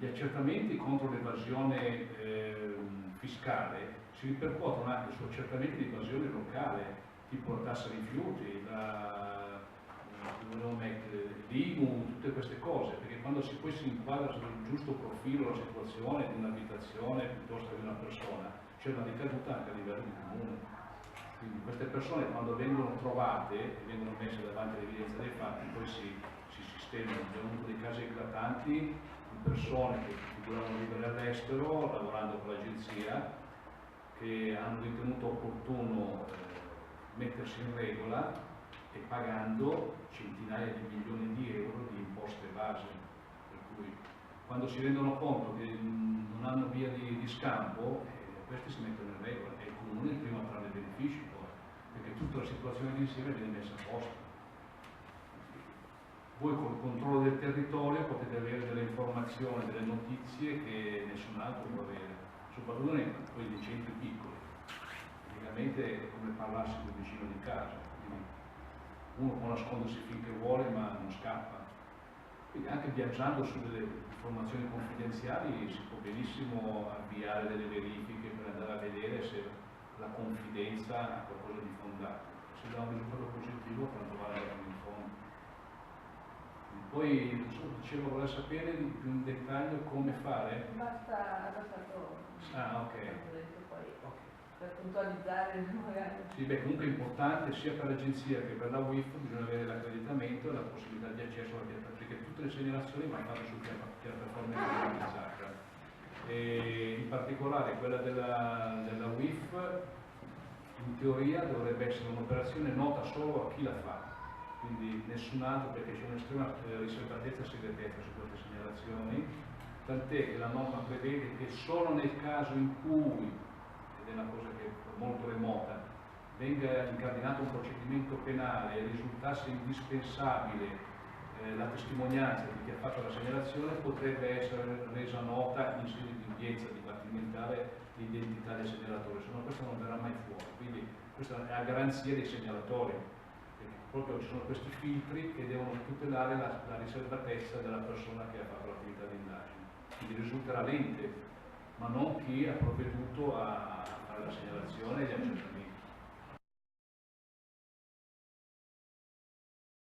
Gli accertamenti contro l'evasione fiscale si ripercuotono anche su accertamenti di evasione locale, tipo la tassa rifiuti, l'IMU, tutte queste cose, perché quando poi si inquadra sul giusto profilo la situazione di un'abitazione piuttosto che di una persona, c'è una ricaduta anche a livello di comune. Quindi queste persone quando vengono trovate e vengono messe davanti all'evidenza dei fatti, poi si sistemano. Abbiamo avuto dei casi eclatanti di persone che figuravano vivere all'estero, lavorando con l'agenzia, che hanno ritenuto opportuno mettersi in regola e pagando centinaia di milioni di euro di imposte base. Per cui quando si rendono conto che non hanno via di scampo, questi si mettono in regola e il comune è il primo a trarne benefici poi, perché tutta la situazione d'insieme viene messa a posto. Voi col controllo del territorio potete avere delle informazioni, delle notizie che nessun altro può avere, soprattutto nei centri piccoli. Praticamente è come parlarsi con il vicino di casa, quindi uno può nascondersi finché vuole ma non scappa. Quindi anche viaggiando su delle informazioni confidenziali si può benissimo avviare delle verifiche per andare a vedere se la confidenza ha qualcosa di fondato. Se dà un risultato positivo, tanto vale andare in fondo. Poi, non so, dicevo, vorrei sapere più in dettaglio come fare. Basta fatto. Ah, ok. Poi, per puntualizzare magari. Sì, beh, comunque è importante sia per l'agenzia che per la WIF, bisogna avere l'accreditamento e la possibilità di accesso alla piattaforma, perché tutte le segnalazioni vanno fatte su piattaforma informatizzata. E in particolare quella della WIF, in teoria dovrebbe essere un'operazione nota solo a chi la fa. Quindi nessun altro, perché c'è un'estrema riservatezza e segretezza su queste segnalazioni, tant'è che la norma prevede che solo nel caso in cui, ed è una cosa che è molto remota, venga incardinato un procedimento penale e risultasse indispensabile la testimonianza di chi ha fatto la segnalazione, potrebbe essere resa nota in sede di udienza dibattimentale l'identità del segnalatore, se no questo non verrà mai fuori. Quindi questa è la garanzia dei segnalatori, perché proprio ci sono questi filtri che devono tutelare la riservatezza della persona che ha fatto l'attività di indagine. Quindi risulterà l'ente, ma non chi ha provveduto a fare la segnalazione e gli accertamenti.